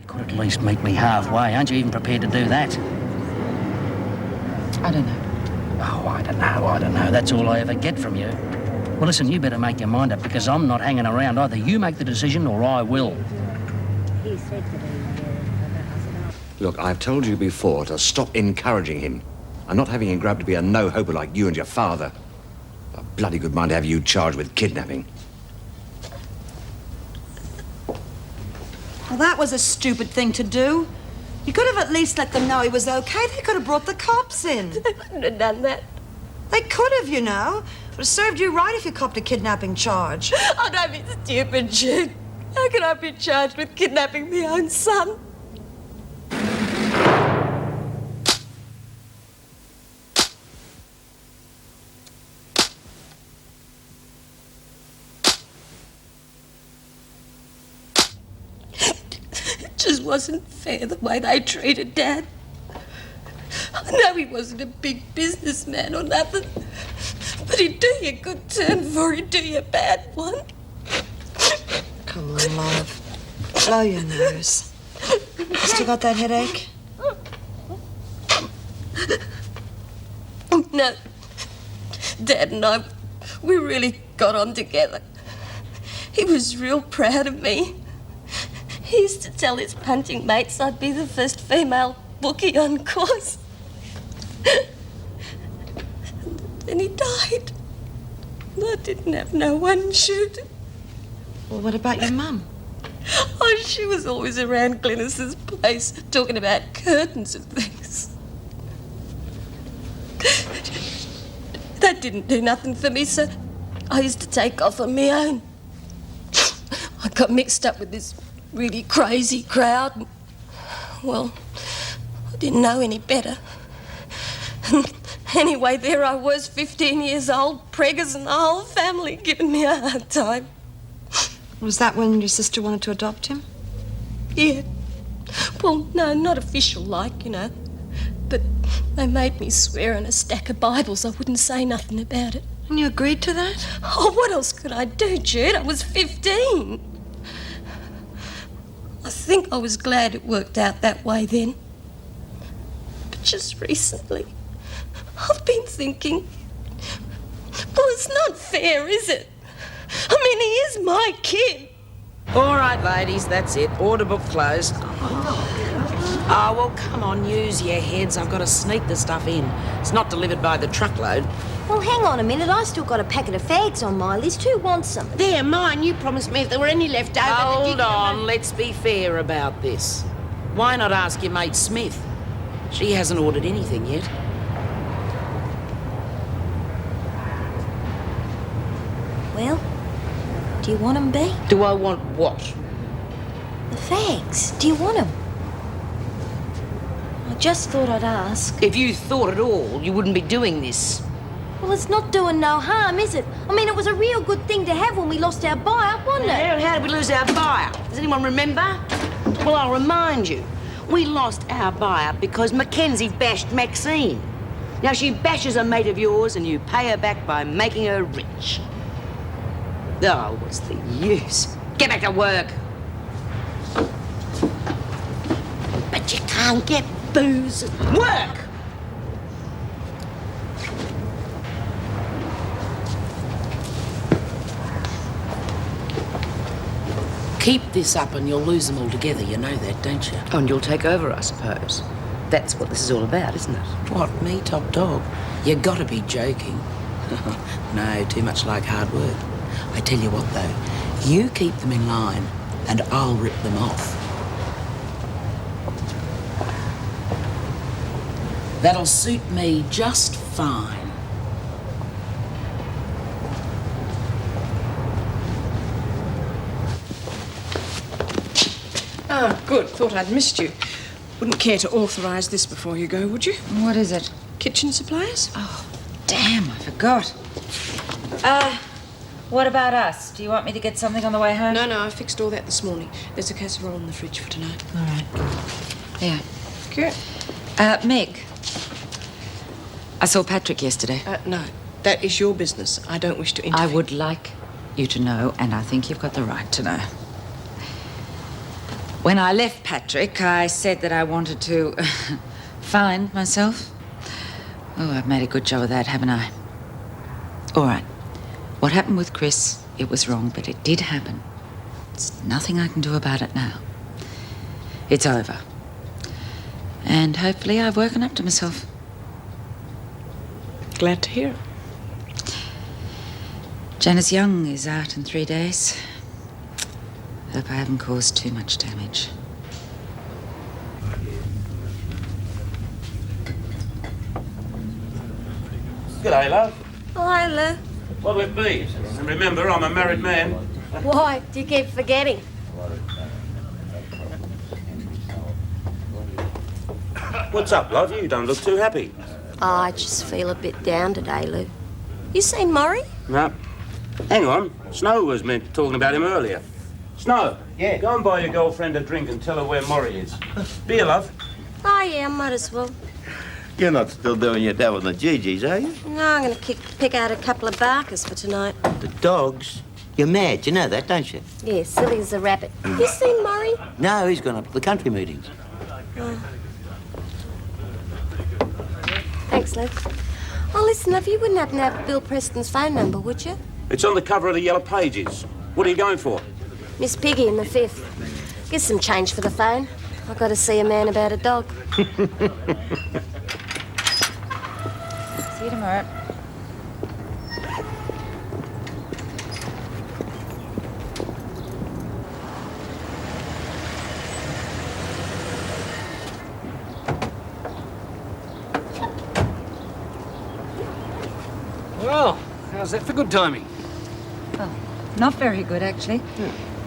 Could at least meet me halfway. Aren't you even prepared to do that? I don't know. Oh, I don't know. That's all I ever get from you. Well, listen, you better make your mind up, because I'm not hanging around. Either you make the decision or I will. Look, I've told you before to stop encouraging him. I'm not having him grow up to be a no-hoper like you and your father. A bloody good mind to have you charged with kidnapping. Well, that was a stupid thing to do. You could have at least let them know he was okay. They could have brought the cops in. They wouldn't have done that. They could have, you know. It would have served you right if you copped a kidnapping charge. Oh, don't be stupid, Jude. How can I be charged with kidnapping my own son? It just wasn't fair the way they treated Dad. I know he wasn't a big businessman or nothing, but he'd do you a good turn before he'd do you a bad one. Come on, love. Blow your nose. Still got that headache? No. Dad and I, we really got on together. He was real proud of me. He used to tell his punting mates I'd be the first female bookie on course. Then he died. I didn't have no one shoot. Well, what about your mum? Oh, she was always around Glynis's place talking about curtains and things. That didn't do nothing for me, so I used to take off on my own. I got mixed up with this really crazy crowd. And, well, I didn't know any better. Anyway, there I was, 15 years old, preggers and the whole family giving me a hard time. Was that when your sister wanted to adopt him? Yeah. Well, no, not official like, you know. But they made me swear on a stack of Bibles I wouldn't say nothing about it. And you agreed to that? Oh, what else could I do, Jude? I was 15. I think I was glad it worked out that way then. But just recently, I've been thinking, well, it's not fair, is it? I mean, he is my kid. All right, ladies, that's it. Order book closed. Oh, well, come on, use your heads. I've got to sneak the stuff in. It's not delivered by the truckload. Well, hang on a minute. I still got a packet of fags on my list. Who wants some? They're mine. You promised me if there were any left over... Hold on, let's be fair about this. Why not ask your mate Smith? She hasn't ordered anything yet. Well, do you want them, B? Do I want what? The fags. Do you want them? I just thought I'd ask. If you thought at all, you wouldn't be doing this. Well, it's not doing no harm, is it? I mean, it was a real good thing to have when we lost our buy-up, wasn't it? How did we lose our buyer? Does anyone remember? Well, I'll remind you. We lost our buyer because Mackenzie bashed Maxine. Now, she bashes a mate of yours and you pay her back by making her rich. Oh, what's the use? Get back to work. But you can't get booze at work. Keep this up and you'll lose them altogether, you know that, don't you? Oh, and you'll take over, I suppose. That's what this is all about, isn't it? What, me, top dog? You gotta be joking. No, too much like hard work. I tell you what, though, you keep them in line and I'll rip them off. That'll suit me just fine. Ah, good. Thought I'd missed you. Wouldn't care to authorise this before you go, would you? What is it? Kitchen supplies? Oh, damn, I forgot. What about us? Do you want me to get something on the way home? No, I fixed all that this morning. There's a casserole in the fridge for tonight. All right. Yeah. Good. Meg. I saw Patrick yesterday. No, that is your business. I don't wish to interfere. I would like you to know, and I think you've got the right to know. When I left Patrick, I said that I wanted to find myself. Oh, I've made a good job of that, haven't I? All right. What happened with Chris, it was wrong, but it did happen. There's nothing I can do about it now. It's over. And hopefully I've woken up to myself. Glad to hear. Janice Young is out in 3 days. Hope I haven't caused too much damage. G'day, love. Oh, hi, Lou. What'll it be? And remember, I'm a married man. Why? Do you keep forgetting? What's up, love? You don't look too happy. I just feel a bit down today, Lou. You seen Murray? No. Hang on. Snow was meant talking about him earlier. Snow. Yeah. Go and buy your girlfriend a drink and tell her where Maury is. Beer, love. Oh, yeah, might as well. You're not still doing your dabble in the GGs, are you? No, I'm going to pick out a couple of barkers for tonight. The dogs? You're mad, you know that, don't you? Yeah, silly as a rabbit. You seen Murray? No, he's gone up to the country meetings. Oh. Thanks, Lou. Oh, listen, love, you wouldn't happen to have Bill Preston's phone number, would you? It's on the cover of the Yellow Pages. What are you going for? Miss Piggy in the 5th. Get some change for the phone. I've got to see a man about a dog. See you tomorrow. Well, how's that for good timing? Well, not very good, actually.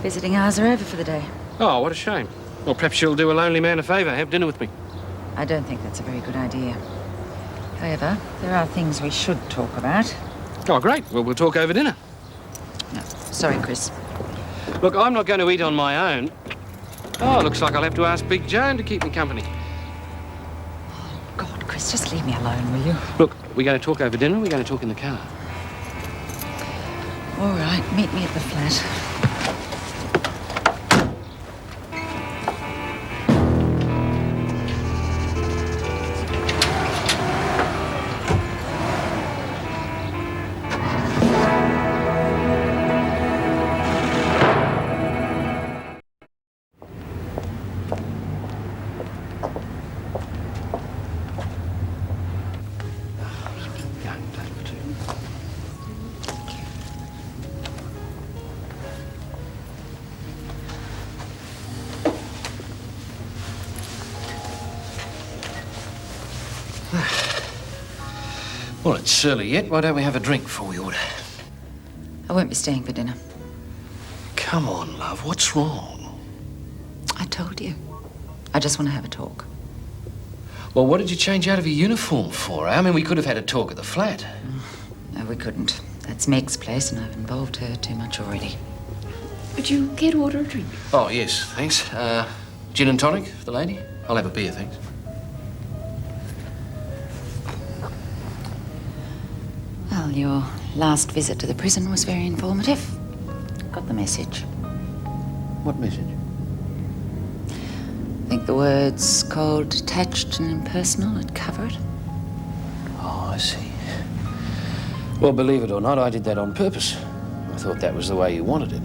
Visiting hours are over for the day. Oh, what a shame. Well, perhaps you'll do a lonely man a favour. Have dinner with me. I don't think that's a very good idea. However, there are things we should talk about. Oh, great. Well, we'll talk over dinner. No, sorry, Chris. Look, I'm not going to eat on my own. Oh, looks like I'll have to ask Big Joan to keep me company. God, Chris, just leave me alone, will you? Look, we're going to talk over dinner, or we're going to talk in the car. All right, meet me at the flat. Well, it's early yet. Why don't we have a drink before we order? I won't be staying for dinner. Come on, love. What's wrong? I told you. I just want to have a talk. Well, what did you change out of your uniform for? I mean, we could have had a talk at the flat. No, we couldn't. That's Meg's place, and I've involved her too much already. Would you care to order a drink? Oh, yes, thanks. Gin and tonic for the lady? I'll have a beer, thanks. Well, your last visit to the prison was very informative. Got the message. What message? I think the words cold, detached, and impersonal would cover it. Oh, I see. Well, believe it or not, I did that on purpose. I thought that was the way you wanted it.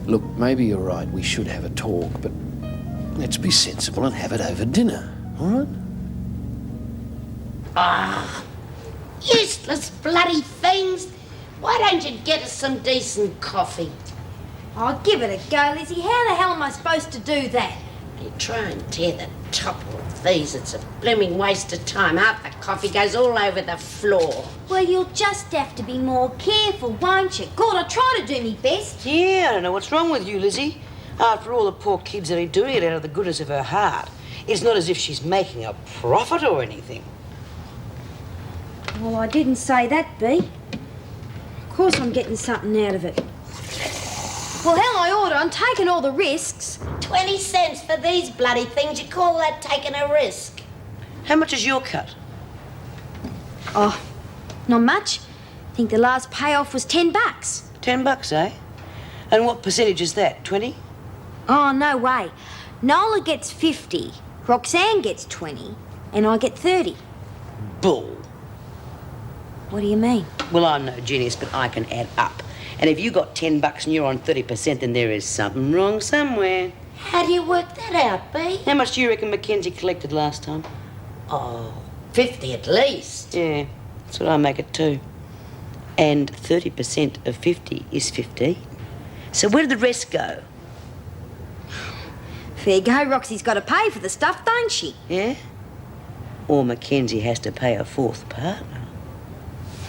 Look, maybe you're right. We should have a talk, but let's be sensible and have it over dinner, all right? Ah, useless bloody things. Why don't you get us some decent coffee? Oh, give it a go, Lizzie. How the hell am I supposed to do that? You try and tear the top off these. It's a blooming waste of time. Half the coffee goes all over the floor. Well, you'll just have to be more careful, won't you? God, I try to do me best. Yeah, I don't know what's wrong with you, Lizzie. After all the poor kids that are doing it out of the goodness of her heart, it's not as if she's making a profit or anything. Well, I didn't say that, Bea. Of course I'm getting something out of it. Well, hell, I oughta. I'm taking all the risks. 20 cents for these bloody things. You call that taking a risk? How much is your cut? Oh, not much. I think the last payoff was $10. $10, eh? And what percentage is that, 20? Oh, no way. Nola gets 50, Roxanne gets 20, and I get 30. Bull. What do you mean? Well, I'm no genius, but I can add up. And if you got $10 and you're on 30%, then there is something wrong somewhere. How do you work that out, B? How much do you reckon Mackenzie collected last time? Oh, 50 at least. Yeah, that's what I make it too. And 30% of 50 is 15. So where did the rest go? Fair go, Roxy's got to pay for the stuff, don't she? Yeah? Or Mackenzie has to pay a fourth partner.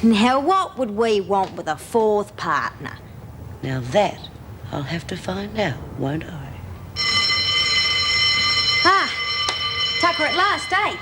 Now, what would we want with a fourth partner? Now that I'll have to find out, won't I? Ah, Tucker at last, eh?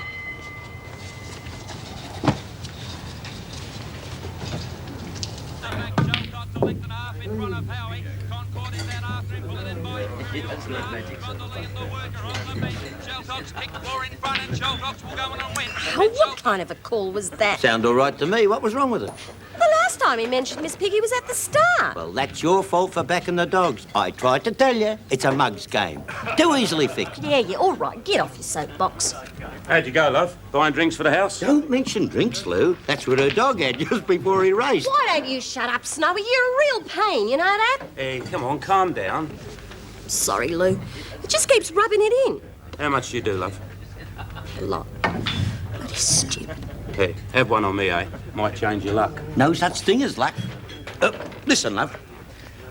Oh, what kind of a call was that? Sound all right to me. What was wrong with it? The last time he mentioned Miss Piggy was at the start. Well, that's your fault for backing the dogs. I tried to tell you, it's a mug's game. Too easily fixed. Yeah, all right. Get off your soapbox. How'd you go, love? Buying drinks for the house? Don't mention drinks, Lou. That's what her dog had just before he raced. Why don't you shut up, Snowy? You're a real pain, you know that? Hey, come on, calm down. Sorry, Lou. It just keeps rubbing it in. How much do you do, love? A lot. Bloody stupid. Hey, have one on me, eh? Might change your luck. No such thing as luck. Listen, love.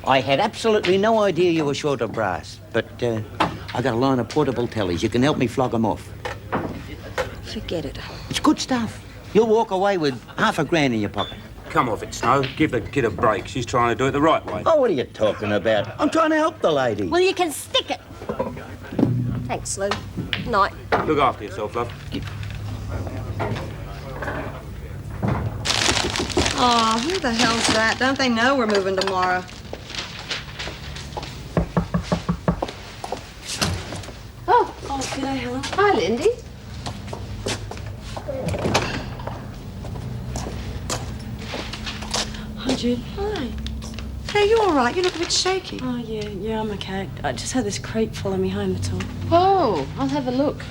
I had absolutely no idea you were short of brass, but I got a line of portable tellies. You can help me flog them off. Forget it. It's good stuff. You'll walk away with $50,000 in your pocket. Come off it, Snow. Give the kid a break. She's trying to do it the right way. Oh, what are you talking about? I'm trying to help the lady. Well, you can stick it. Thanks, Lou. Night. Look after yourself, love. Oh, who the hell's that? Don't they know we're moving tomorrow? Oh, g'day, Helen. Hi, Lindy. Hi, Jude. Hi. Hey, you all right? You look a bit shaky. Oh, yeah, I'm okay. I just had this creep follow me home, that's all. Oh, I'll have a look.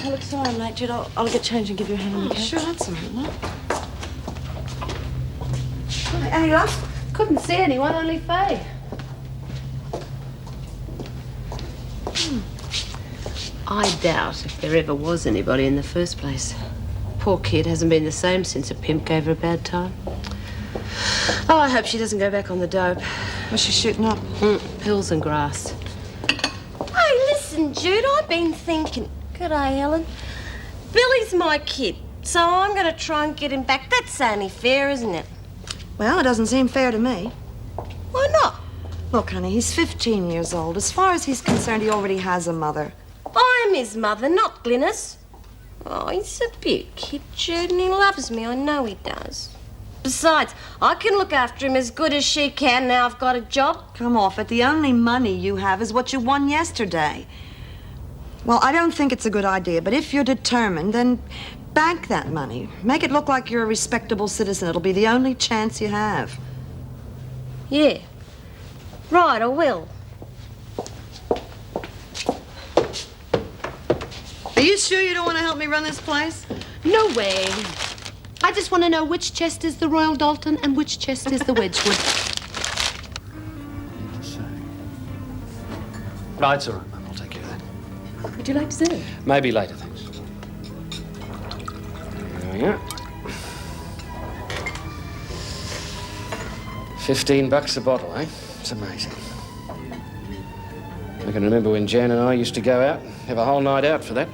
Oh, look, sorry I'm late, Jude. I'll get changed and give you a hand, okay? Sure, that's all right. Hey, love. Couldn't see anyone, only Faye. I doubt if there ever was anybody in the first place. Poor kid hasn't been the same since a pimp gave her a bad time. Oh, I hope she doesn't go back on the dope. What's she shooting up? Pills and grass. Hey, listen, Jude, I've been thinking. G'day, Helen. Billy's my kid, so I'm going to try and get him back. That's only fair, isn't it? Well, it doesn't seem fair to me. Why not? Look, honey, he's 15 years old. As far as he's concerned, he already has a mother. I'm his mother, not Glynis. Oh, he's a big kid, Jude, and he loves me. I know he does. Besides, I can look after him as good as she can now I've got a job. Come off it. The only money you have is what you won yesterday. Well, I don't think it's a good idea, but if you're determined, then bank that money. Make it look like you're a respectable citizen. It'll be the only chance you have. Yeah. Right, I will. Are you sure you don't want to help me run this place? No way. I just want to know which chest is the Royal Dalton and which chest is the Wedgwood. Right, it's all right, Mum. I'll take care of that. Would you like dessert? Maybe later, thanks. There we go. $15 a bottle, eh? It's amazing. I can remember when Jan and I used to go out, have a whole night out for that.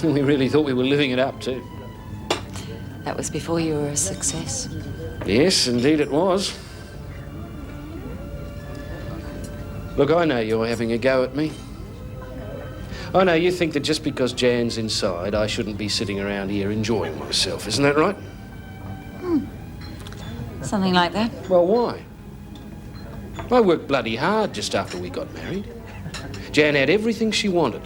We really thought we were living it up, too. That was before you were a success. Yes, indeed it was. Look, I know you're having a go at me. I know you think that just because Jan's inside, I shouldn't be sitting around here enjoying myself. Isn't that right? Something like that. Well, why? I worked bloody hard just after we got married. Jan had everything she wanted.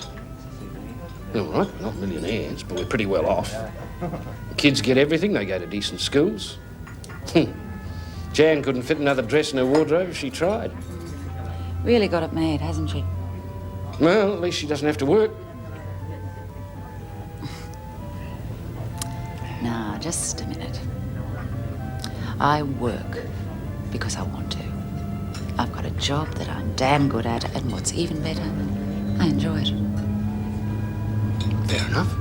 All right, not millionaires, but we're pretty well off. The kids get everything, they go to decent schools. Jan couldn't fit another dress in her wardrobe if she tried. Really got it made, hasn't she? Well, at least she doesn't have to work. Now, just a minute. I work because I want to. I've got a job that I'm damn good at, and what's even better, I enjoy it. Fair enough.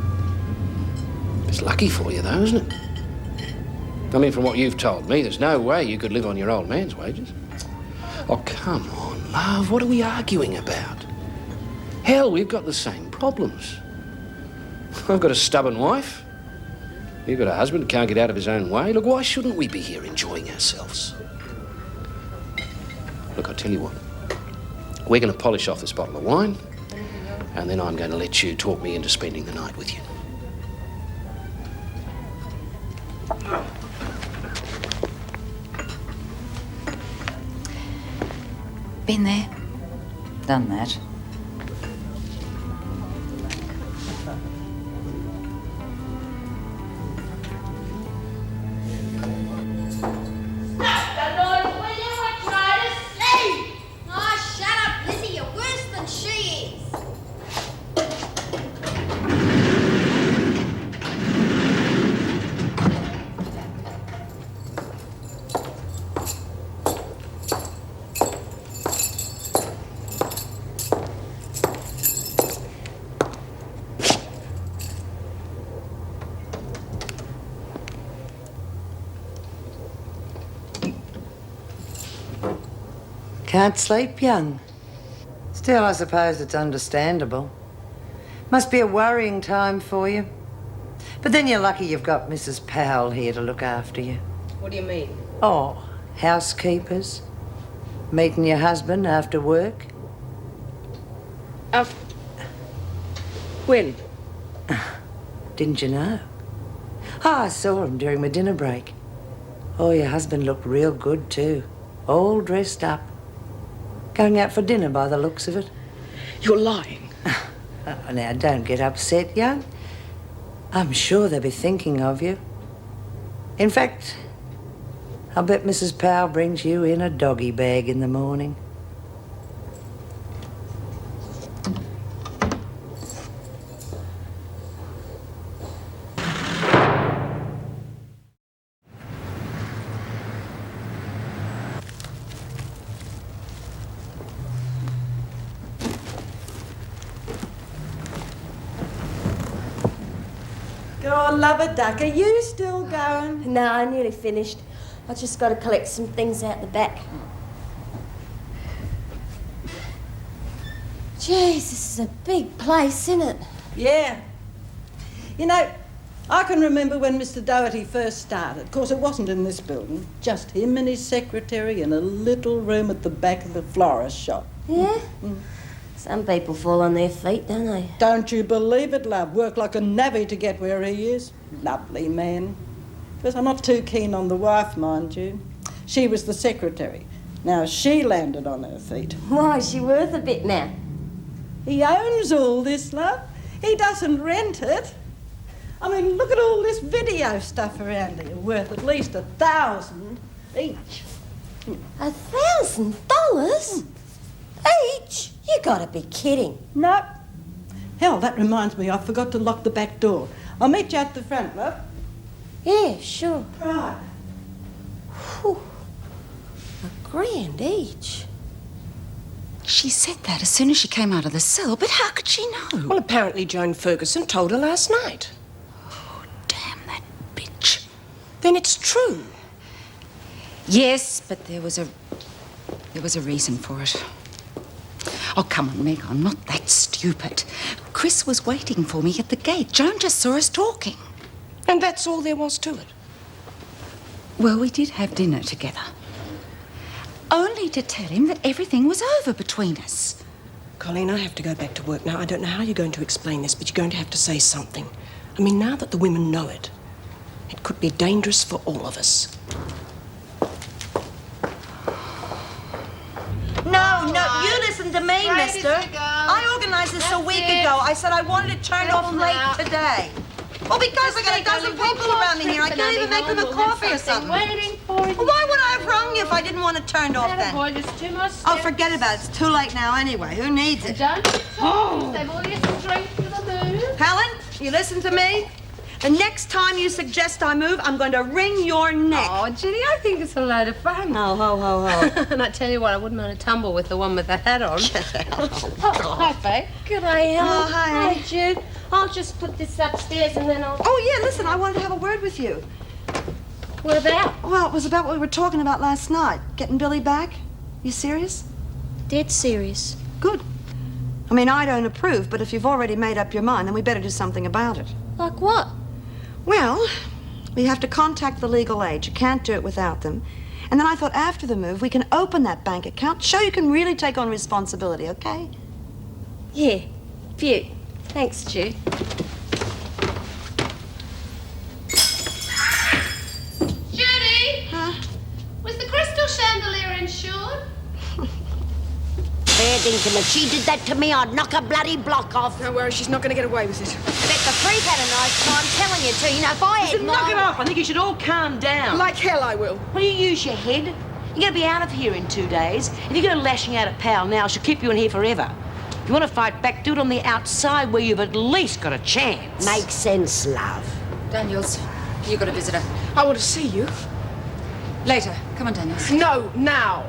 It's lucky for you, though, isn't it? I mean, from what you've told me, there's no way you could live on your old man's wages. Oh, come on, love. What are we arguing about? Hell, we've got the same problems. I've got a stubborn wife. You've got a husband who can't get out of his own way. Look, why shouldn't we be here enjoying ourselves? Look, I'll tell you what. We're going to polish off this bottle of wine, and then I'm going to let you talk me into spending the night with you. Been there, done that. Can't sleep, young. Still, I suppose it's understandable. Must be a worrying time for you. But then you're lucky you've got Mrs. Powell here to look after you. What do you mean? Oh, housekeepers. Meeting your husband after work. When? Didn't you know? Oh, I saw him during my dinner break. Oh, your husband looked real good, too. All dressed up. Going out for dinner by the looks of it. You're lying. Oh, now, don't get upset, young. I'm sure they'll be thinking of you. In fact, I'll bet Mrs. Powell brings you in a doggy bag in the morning. Go on, lover duck. Are you still going? No, I nearly finished. I just got to collect some things out the back. Jeez, this is a big place, isn't it? Yeah. You know, I can remember when Mr. Doherty first started. Of course, it wasn't in this building. Just him and his secretary in a little room at the back of the florist shop. Yeah? Some people fall on their feet, don't they? Don't you believe it, love? Work like a navvy to get where he is. Lovely man. But I'm not too keen on the wife, mind you. She was the secretary. Now she landed on her feet. Why, is she worth a bit now? He owns all this, love. He doesn't rent it. I mean, look at all this video stuff around here, worth at least $1,000 each. $1,000? Each? You gotta be kidding. No. Hell, that reminds me, I forgot to lock the back door. I'll meet you at the front, love. Yeah, sure. Right. Whew. $1,000 each. She said that as soon as she came out of the cell, but how could she know? Well, apparently Joan Ferguson told her last night. Oh, damn that bitch. Then it's true. Yes, but there was a reason for it. Oh, come on, Meg, I'm not that stupid. Chris was waiting for me at the gate. Joan just saw us talking. And that's all there was to it. Well, we did have dinner together. Only to tell him that everything was over between us. Colleen, I have to go back to work now. I don't know how you're going to explain this, but you're going to have to say something. I mean, now that the women know it, it could be dangerous for all of us. No, you listen to me, mister. I organized this a week ago. I said I wanted it turned off late today. Well, because I got a dozen people around me here. I can't even make them a coffee or something. Waiting for you. Well, why would I have rung you if I didn't want it turned off then? Boy, just 2 more steps. Oh, forget about it. It's too late now anyway. Who needs it? Don't talk. They've all used to drink to the moon. Helen, you listen to me? The next time you suggest I move, I'm going to wring your neck. Oh, Ginny, I think it's a load of fun. Oh, ho, ho, ho. And I tell you what, I wouldn't mind a tumble with the one with the hat on. Oh, hi, Faye. G'day, Helen. Oh, hi. Hey, Jude. I'll just put this upstairs and then I'll... Oh, yeah, listen, I wanted to have a word with you. What about? Well, it was about what we were talking about last night. Getting Billy back. You serious? Dead serious. Good. I mean, I don't approve, but if you've already made up your mind, then we better do something about it. Like what? Well, we have to contact the legal aid. You can't do it without them. And then I thought after the move, we can open that bank account, show you can really take on responsibility, okay? Yeah. Phew. Thanks, Jude. Judy! Huh? Was the crystal chandelier insured? Fair dinkum, if she did that to me, I'd knock a bloody block off. Don't worry, she's not going to get away with it. I bet the freak had a nice time telling you to. You know, if I had knock it off. I think you should all calm down. Like hell I will. Well, you use your head. You're going to be out of here in 2 days. If you're going to lashing out at Pal now, she'll keep you in here forever. If you want to fight back, do it on the outside where you've at least got a chance. Makes sense, love. Daniels, you got a visitor. I want to see you. Later. Come on, Daniels. No, now.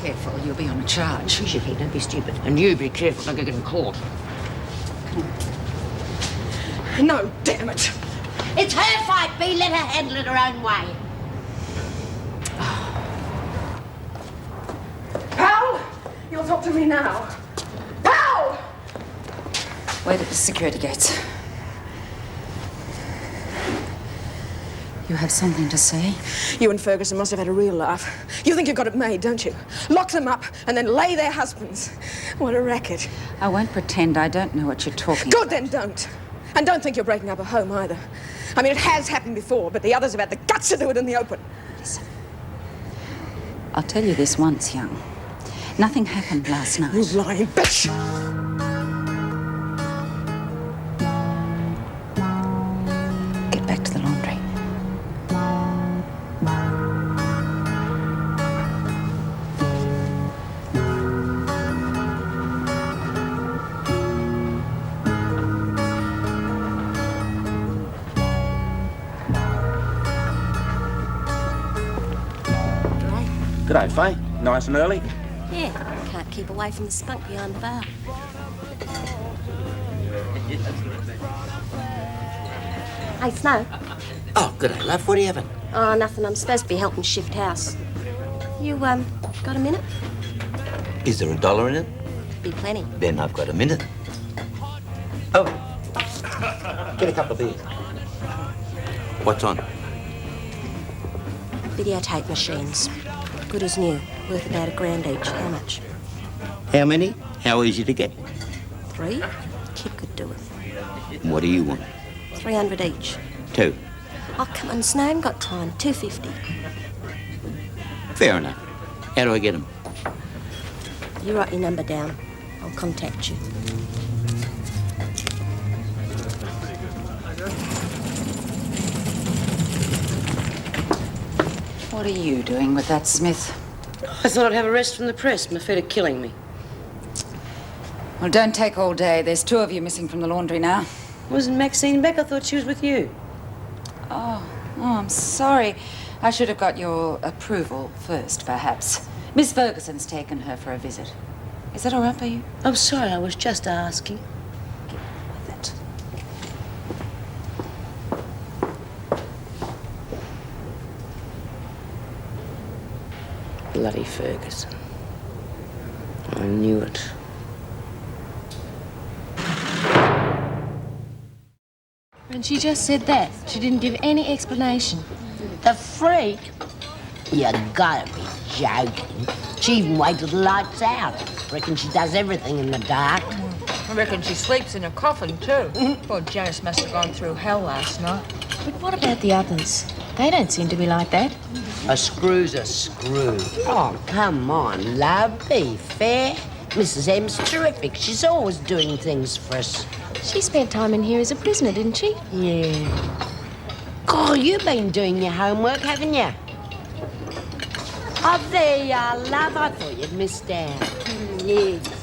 Careful, you'll be on a charge. Use your head, don't be stupid. And you be careful, don't get caught. No, damn it. It's her fight, Bea. Let her handle it her own way. Pal, you'll talk to me now. Pal! Wait at the security gates. You have something to say? You and Ferguson must have had a real laugh. You think you got it made, don't you? Lock them up and then lay their husbands. What a racket. I won't pretend I don't know what you're talking Good, about. then don't. And don't think you're breaking up a home either. I mean, it has happened before, but the others have had the guts to do it in the open. Listen. I'll tell you this once, young. Nothing happened last night. You lying bitch! Get back to the laundry. G'day, Faye. Nice and early. Yeah. Can't keep away from the spunk behind the bar. Hey, Snow. Oh, g'day, love. What are you having? Oh, nothing. I'm supposed to be helping shift house. You, got a minute? Is there $1 in it? Be plenty. Then I've got a minute. Oh. Get a couple of beers. What's on? Videotape machines. Good as new. Worth about $1,000 each. How much? How many? How easy to get? 3? Kid could do it. What do you want? 300 each. 2. Oh, come on, Snow. I haven't got time. 250. Fair enough. How do I get them? You write your number down. I'll contact you. What are you doing with that, Smith? I thought I'd have a rest from the press. My feet are killing me. Well, don't take all day. There's 2 of you missing from the laundry now. Wasn't Maxine back? I thought she was with you. Oh, I'm sorry. I should have got your approval first, perhaps. Miss Ferguson's taken her for a visit. Is that all right by you? I'm sorry, I was just asking. Get on with it. Bloody Ferguson. I knew it. And she just said that. She didn't give any explanation. The freak? You gotta be joking. She even waited till the lights out. Reckon she does everything in the dark. I reckon she sleeps in a coffin, too. Poor Janice must have gone through hell last night. But what about the others? They don't seem to be like that. A screw's a screw. Oh, come on, love. Be fair. Mrs. M's terrific. She's always doing things for us. She spent time in here as a prisoner, didn't she? Yeah. God, you've been doing your homework, haven't you? Oh, there you are, love. I thought you'd missed out. Yes.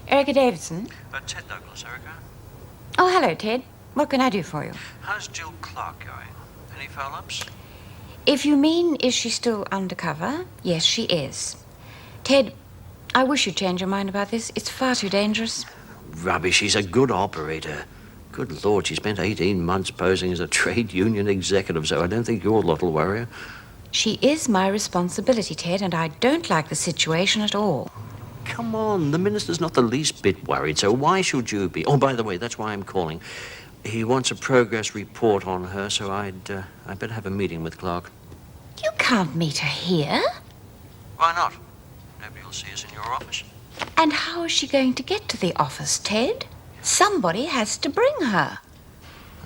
Erica Davidson? Ted Douglas, Erica. Oh, hello, Ted. What can I do for you? How's Jill Clark going? Any follow-ups? If you mean, is she still undercover? Yes, she is. Ted, I wish you'd change your mind about this. It's far too dangerous. Rubbish. She's a good operator. Good Lord, she spent 18 months posing as a trade union executive, so I don't think your lot will worry her. She is my responsibility, Ted, and I don't like the situation at all. Come on, the minister's not the least bit worried, so why should you be? Oh, by the way, that's why I'm calling. He wants a progress report on her, so I'd better have a meeting with Clark. You can't meet her here. Why not? Nobody will see us in your office. And how is she going to get to the office, Ted? Somebody has to bring her.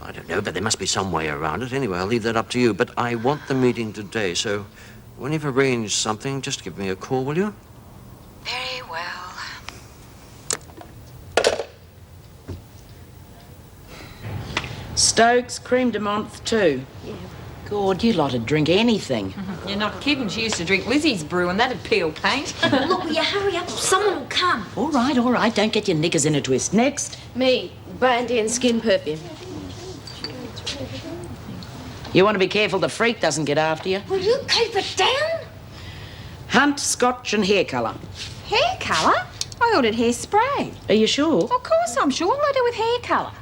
I don't know, but there must be some way around it. Anyway, I'll leave that up to you. But I want the meeting today, so when you've arranged something, just give me a call, will you? Very well. Stokes, creme de menthe too. Yeah. God, you lot would drink anything. You're not kidding. She used to drink Lizzie's brew and that'd peel paint. Look, will you hurry up? Someone will come. All right. Don't get your knickers in a twist. Next. Me, brandy and skin perfume. You want to be careful the freak doesn't get after you. Will you keep it down? Hunt, scotch and hair colour. Hair colour? I ordered hairspray. Are you sure? Of course I'm sure. What will I do with hair colour?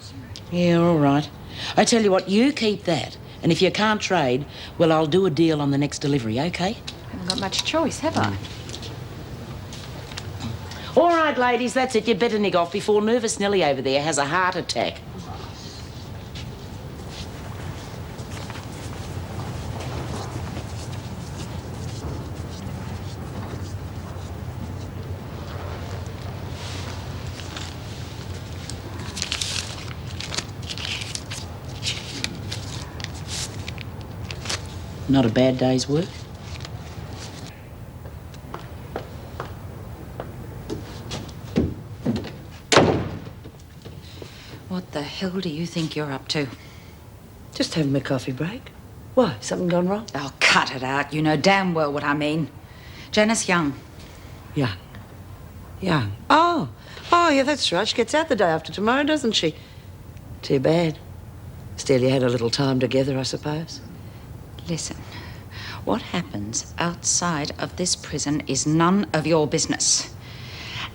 Yeah, all right. I tell you what, you keep that. And if you can't trade, well, I'll do a deal on the next delivery, okay? Haven't got much choice, have I? All right, ladies, that's it. You better nick off before nervous Nellie over there has a heart attack. Not a bad day's work. What the hell do you think you're up to? Just having a coffee break. Why? Something gone wrong? Oh, cut it out. You know damn well what I mean. Janice Young. Young. Oh, yeah, that's right. She gets out the day after tomorrow, doesn't she? Too bad. Still, you had a little time together, I suppose. Listen, what happens outside of this prison is none of your business.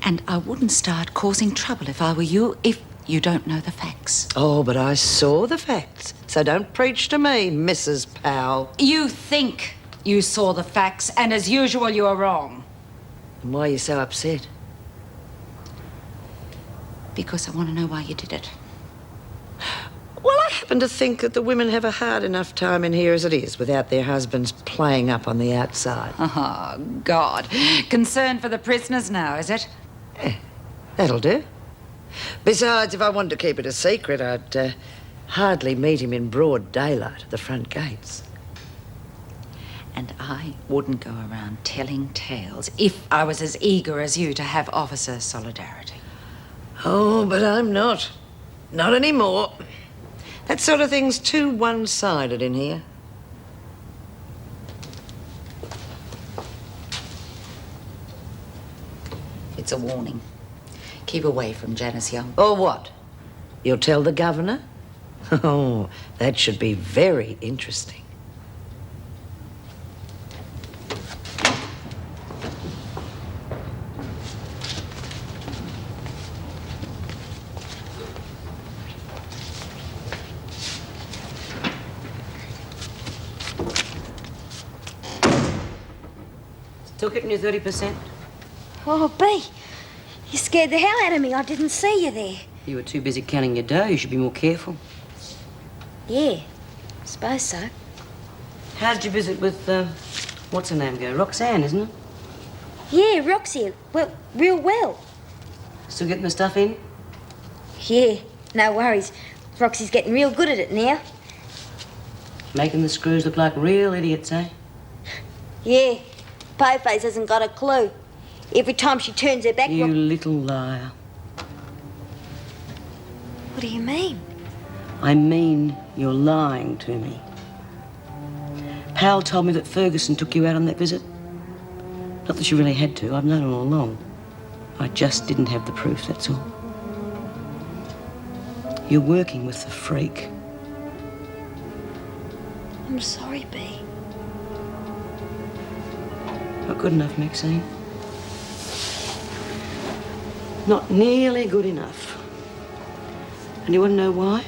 And I wouldn't start causing trouble if I were you, if you don't know the facts. Oh, but I saw the facts. So don't preach to me, Mrs. Powell. You think you saw the facts, and as usual, you are wrong. And why are you so upset? Because I want to know why you did it. Well, I happen to think that the women have a hard enough time in here as it is without their husbands playing up on the outside. Oh, God. Concern for the prisoners now, is it? That'll do. Besides, if I wanted to keep it a secret, I'd hardly meet him in broad daylight at the front gates. And I wouldn't go around telling tales if I was as eager as you to have officer solidarity. Oh, but I'm not. Not anymore. That sort of thing's too one-sided in here. It's a warning. Keep away from Janice Young. Or what? You'll tell the governor? Oh, that should be very interesting. Still getting your 30%? Oh, B, you scared the hell out of me. I didn't see you there. You were too busy counting your dough. You should be more careful. Yeah, suppose so. How did your visit with, what's her name go? Roxanne, isn't it? Yeah, Roxy. Well, real well. Still getting the stuff in? Yeah, no worries. Roxy's getting real good at it now. Making the screws look like real idiots, eh? Yeah. Pie-Face hasn't got a clue. Every time she turns her back... You little liar. What do you mean? I mean you're lying to me. Pal told me that Ferguson took you out on that visit. Not that she really had to. I've known all along. I just didn't have the proof, that's all. You're working with the freak. I'm sorry, Bea. Not good enough, Maxine. Not nearly good enough. And you want to know why?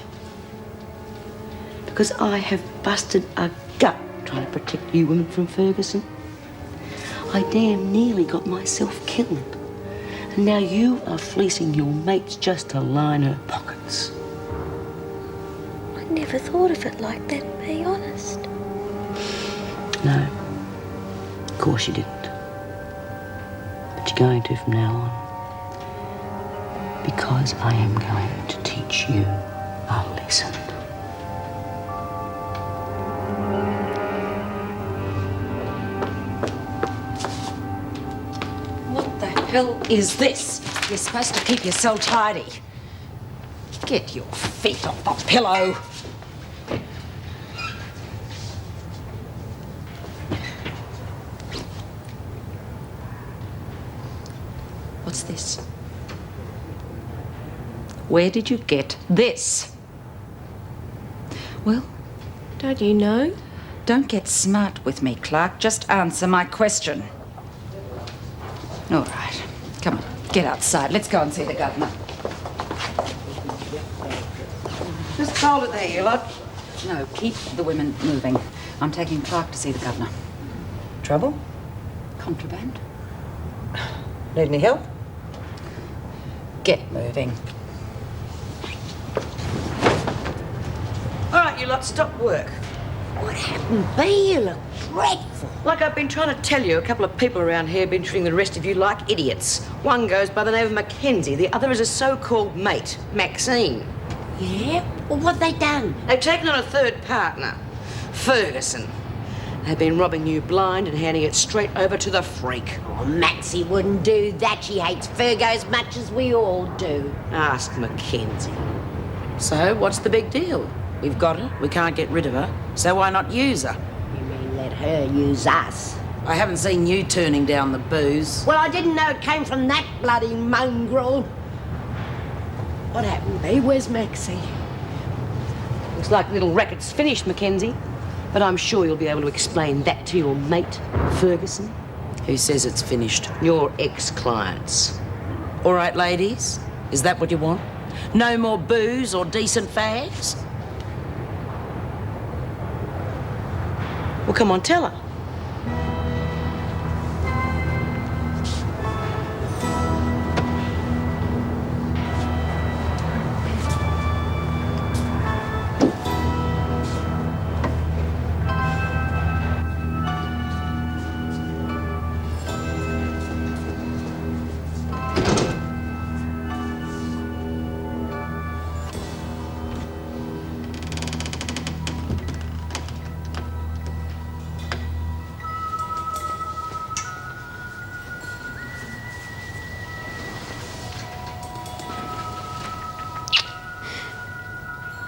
Because I have busted a gut trying to protect you women from Ferguson. I damn nearly got myself killed. And now you are fleecing your mates just to line her pockets. I never thought of it like that, be honest. No, of course you didn't. But you're going to from now on. Because I am going to teach you a lesson. What the hell is this? You're supposed to keep your cell tidy. Get your feet off the pillow. What's this? Where did you get this? Well, Don't you know? don't get smart with me, Clark. Just answer my question. All right. Come on, get outside. Let's go and see the governor. Just hold it there, you lot. No, keep the women moving. I'm taking Clark to see the governor. Trouble? Contraband? Need any help? Get moving. All right, you lot, stop work. What happened, Bea? You look dreadful. Like I've been trying to tell you, a couple of people around here have been treating the rest of you like idiots. One goes by the name of Mackenzie, the other is a so-called mate, Maxine. Yeah? Well, what they done? They've taken on a third partner, Ferguson. They've been robbing you blind and handing it straight over to the freak. Oh, Maxie wouldn't do that. She hates Fergo as much as we all do. Ask Mackenzie. So, what's the big deal? We've got her, we can't get rid of her, so why not use her? You mean let her use us? I haven't seen you turning down the booze. Well, I didn't know it came from that bloody mongrel. What happened, Bea? Where's Maxie? Looks like little racket's finished, Mackenzie. But I'm sure you'll be able to explain that to your mate, Ferguson. Who says it's finished? Your ex-clients. All right, ladies, is that what you want? No more booze or decent fags? Well, come on, tell her.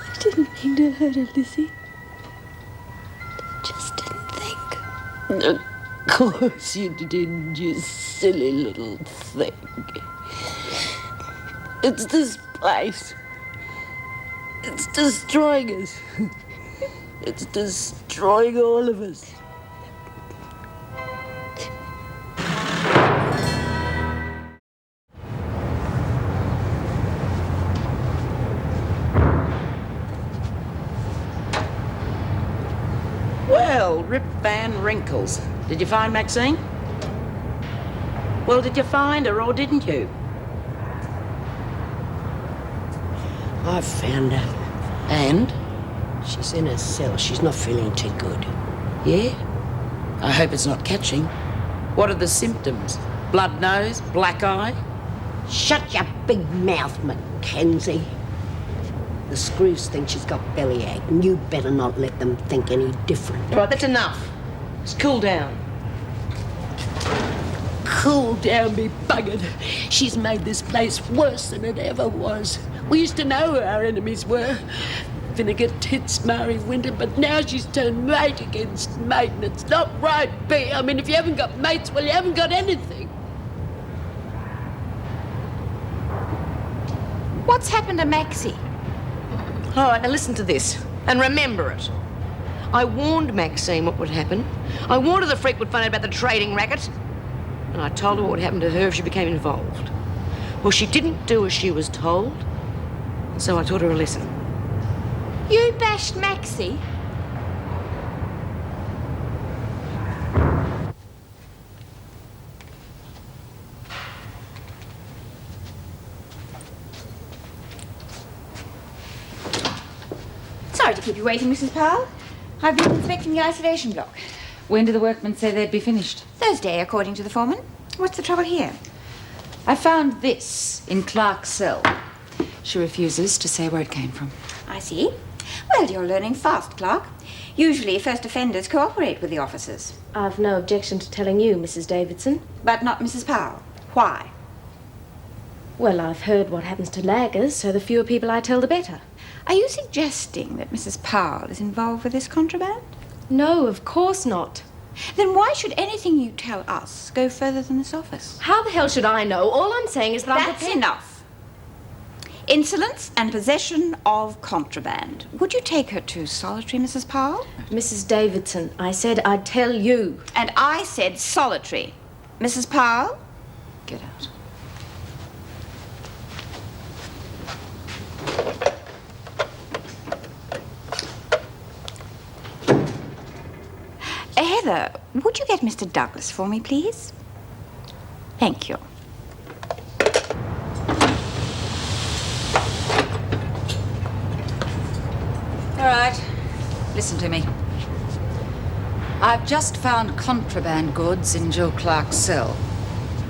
I didn't mean to hurt her, Lizzie. Just didn't think. Of course you didn't, you silly little thing. It's this place. It's destroying us. It's destroying all of us. Well, Rip Van Winkles. Did you find Maxine? Well, did you find her or didn't you? I've found her. And? She's in her cell. She's not feeling too good. Yeah? I hope it's not catching. What are the symptoms? Blood nose? Black eye? Shut your big mouth, Mackenzie. The screws think she's got bellyache, and you'd better not let them think any different. All right, that's enough. Just cool down. Cool down, be buggered. She's made this place worse than it ever was. We used to know who our enemies were. Vinegar Tits, Mary Winter, but now she's turned mate against mate, and it's not right, B. I mean, if you haven't got mates, well, you haven't got anything. What's happened to Maxie? All right, now listen to this, and remember it. I warned Maxine what would happen. I warned her the freak would find out about the trading racket. And I told her what would happen to her if she became involved. Well, she didn't do as she was told, so I taught her a lesson. You bashed Maxie? Sorry to keep you waiting, Mrs. Powell. I've been inspecting the isolation block. When did the workmen say they'd be finished? Thursday, according to the foreman. What's the trouble here? I found this in Clark's cell. She refuses to say where it came from. I see. Well, you're learning fast, Clark. Usually first offenders cooperate with the officers. I've no objection to telling you, Mrs. Davidson. But not Mrs. Powell. Why? Well, I've heard what happens to laggers, so the fewer people I tell, the better. Are you suggesting that Mrs. Powell is involved with this contraband? No, of course not. Then why should anything you tell us go further than this office? How the hell should I know? All I'm saying is that That's enough. Insolence and possession of contraband. Would you take her to solitary, Mrs. Powell? Mrs. Davidson, I said I'd tell you. And I said solitary. Mrs. Powell? Get out. Heather, would you get Mr. Douglas for me, please? Thank you. All right, listen to me. I've just found contraband goods in Joe Clark's cell.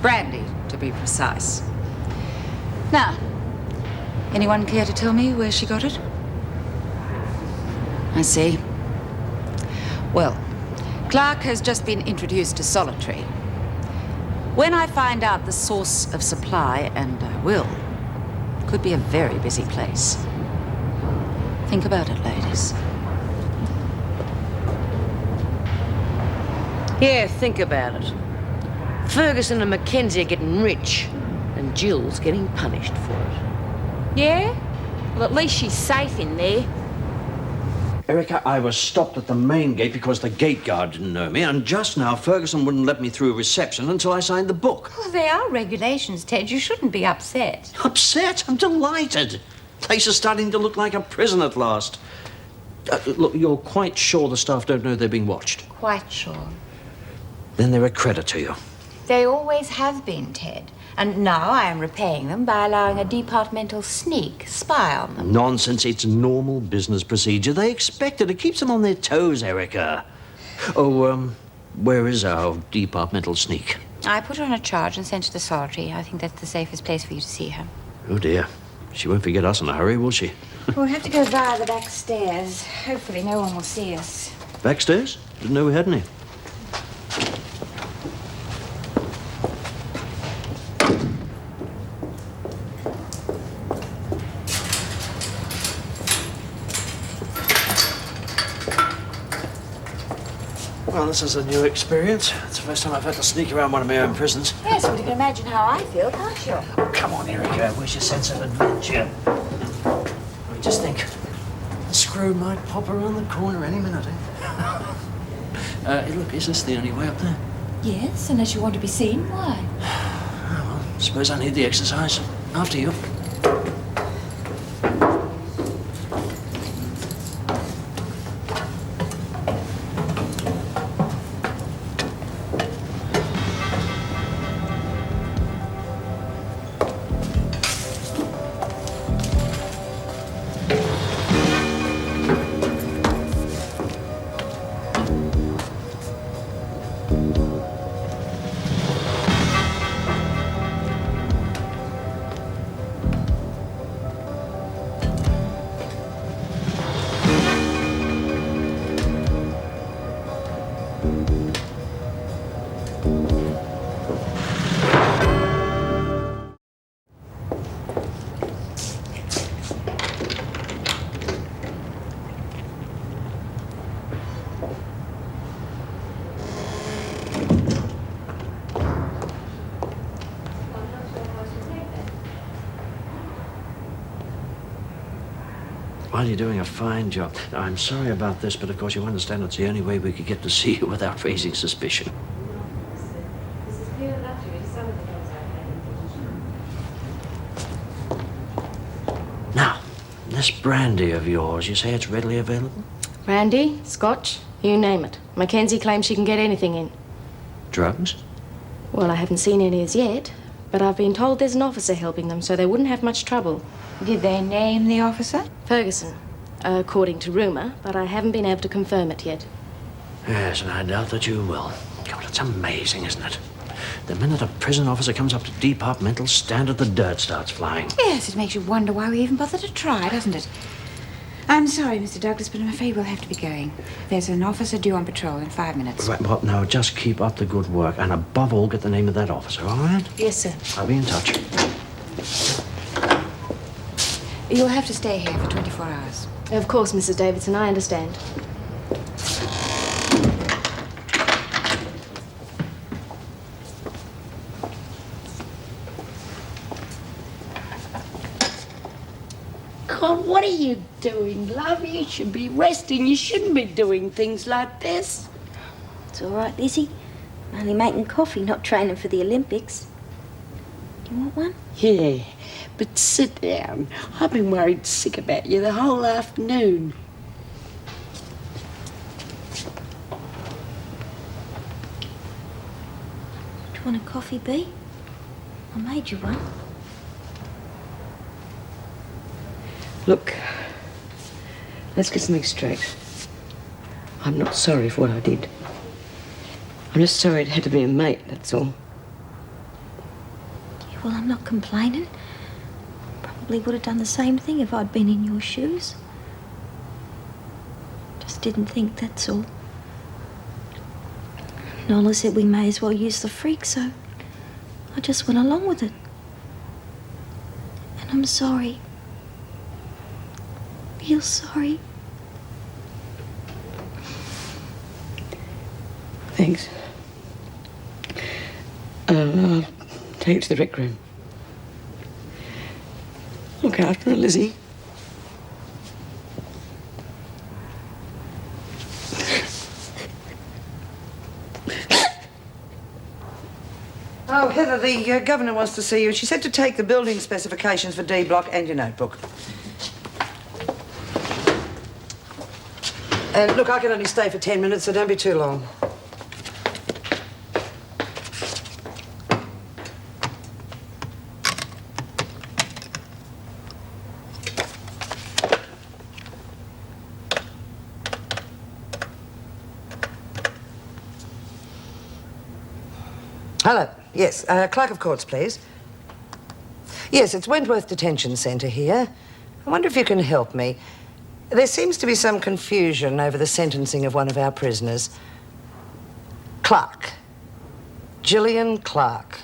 Brandy, to be precise. Now, anyone care to tell me where she got it? I see. Well, Clark has just been introduced to solitary. When I find out the source of supply, and I will, it could be a very busy place. Think about it, ladies. Yeah, think about it. Ferguson and Mackenzie are getting rich, and Jill's getting punished for it. Yeah? Well, at least she's safe in there. Erica, I was stopped at the main gate because the gate guard didn't know me, and just now Ferguson wouldn't let me through reception until I signed the book. Well, there are regulations, Ted. You shouldn't be upset. Upset? I'm delighted. Place is starting to look like a prison at last. Look, you're quite sure the staff don't know they're being watched? Quite sure. Then they're a credit to you. They always have been, Ted. And now I am repaying them by allowing a departmental sneak spy on them. Nonsense. It's normal business procedure. They expect it. It keeps them on their toes, Erica. Oh, where is our departmental sneak? I put her on a charge and sent her to solitary. I think that's the safest place for you to see her. Oh, dear. She won't forget us in a hurry, will she? We'll have to go via the back stairs. Hopefully no one will see us. Backstairs? Didn't know we had any. Well, this is a new experience. It's the first time I've had to sneak around one of my own prisons. Yes, well, you can imagine how I feel, can't you? Oh, come on, Erica. Where's your sense of adventure? I mean, just think. The screw might pop around the corner any minute, eh? Look, is this the only way up there? Yes, unless you want to be seen. Why? Oh, well, suppose I need the exercise. After you. Well, you're doing a fine job. Now, I'm sorry about this, but of course you understand it's the only way we could get to see you without raising suspicion. Now, this brandy of yours, you say it's readily available? Brandy, scotch, you name it. Mackenzie claims she can get anything in. Drugs? Well, I haven't seen any as yet, but I've been told there's an officer helping them, so they wouldn't have much trouble. Did they name the officer? Ferguson, according to rumour, but I haven't been able to confirm it yet. Yes, and I doubt that you will. God, it's amazing, isn't it? The minute a prison officer comes up to departmental standard, the dirt starts flying. Yes, it makes you wonder why we even bother to try, doesn't it? I'm sorry, Mr. Douglas, but I'm afraid we'll have to be going. There's an officer due on patrol in 5 minutes. Right, well, now, just keep up the good work, and above all, get the name of that officer, all right? Yes, sir. I'll be in touch. You'll have to stay here for 24 hours. Of course, Mrs. Davidson, I understand. God, what are you doing, love? You should be resting. You shouldn't be doing things like this. It's all right, Lizzie. I'm only making coffee, not training for the Olympics. Do you want one? Yeah, but sit down. I've been worried sick about you the whole afternoon. Do you want a coffee, Bea? I made you one. Look, let's get something straight. I'm not sorry for what I did. I'm just sorry it had to be a mate, that's all. Yeah, well, I'm not complaining. Probably would have done the same thing if I'd been in your shoes. Just didn't think, that's all. Nola said we may as well use the freak, so I just went along with it. And I'm sorry. Real sorry. Thanks. I'll take it to the rec room. Look after her, Lizzie. Oh, Heather, the governor wants to see you. She said to take the building specifications for D block and your notebook. And look, I can only stay for 10 minutes, so don't be too long. Hello. Yes, clerk of courts, please. Yes, it's Wentworth Detention Centre here. I wonder if you can help me. There seems to be some confusion over the sentencing of one of our prisoners. Clark. Gillian Clark.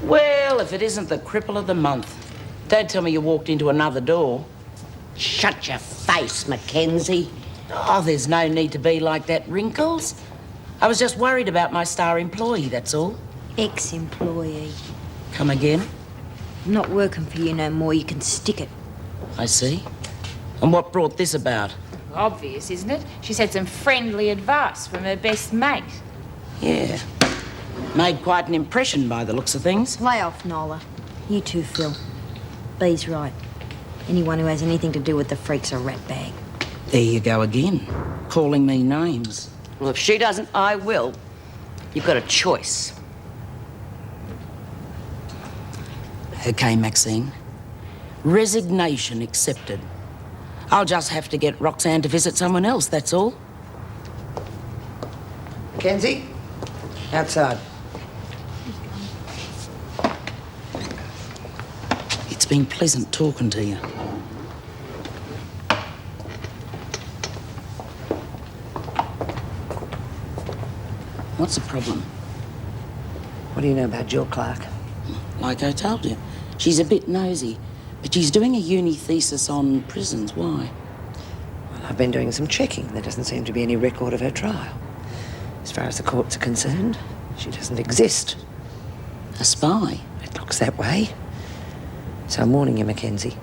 Well, if it isn't the cripple of the month. Don't tell me you walked into another door. Shut your face, Mackenzie. Oh, there's no need to be like that, Wrinkles. I was just worried about my star employee, that's all. Ex-employee. Come again? I'm not working for you no more. You can stick it. I see. And what brought this about? Obvious, isn't it? She's had some friendly advice from her best mate. Yeah. Made quite an impression by the looks of things. Lay off, Nola. You too, Phil. Bea's right. Anyone who has anything to do with the freak's a ratbag. There you go again, calling me names. Well, if she doesn't, I will. You've got a choice. Okay, Maxine. Resignation accepted. I'll just have to get Roxanne to visit someone else, that's all. Mackenzie? Outside. It's been pleasant talking to you. What's the problem? What do you know about Jill Clark? Like I told you, she's a bit nosy. But she's doing a uni thesis on prisons. Why? Well, I've been doing some checking. There doesn't seem to be any record of her trial. As far as the courts are concerned, she doesn't exist. A spy? It looks that way. So I'm warning you, Mackenzie.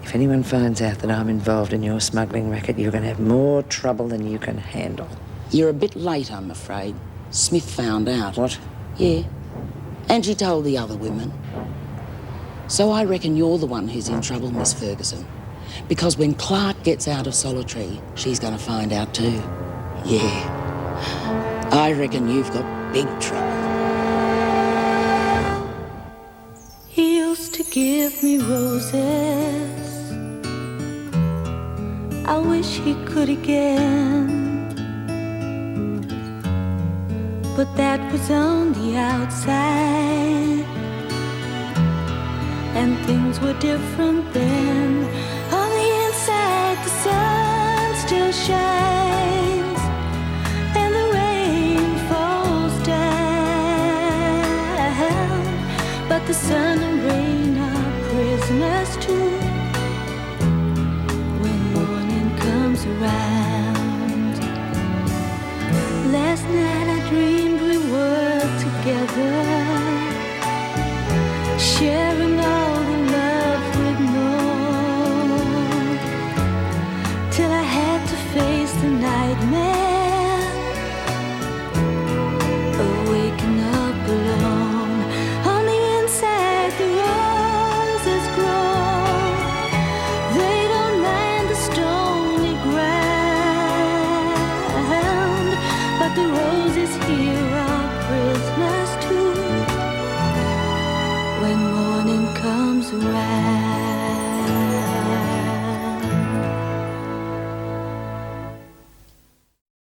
If anyone finds out that I'm involved in your smuggling racket, you're going to have more trouble than you can handle. You're a bit late, I'm afraid. Smith found out. What? Yeah. And she told the other women. So I reckon you're the one who's in trouble, Miss Ferguson. Because when Clark gets out of solitary, she's going to find out too. Yeah. I reckon you've got big trouble. He used to give me roses. I wish he could again. But that was on the outside, and things were different then. On the inside, the sun still shines, and the rain falls down. But the sun and rain are prisoners too.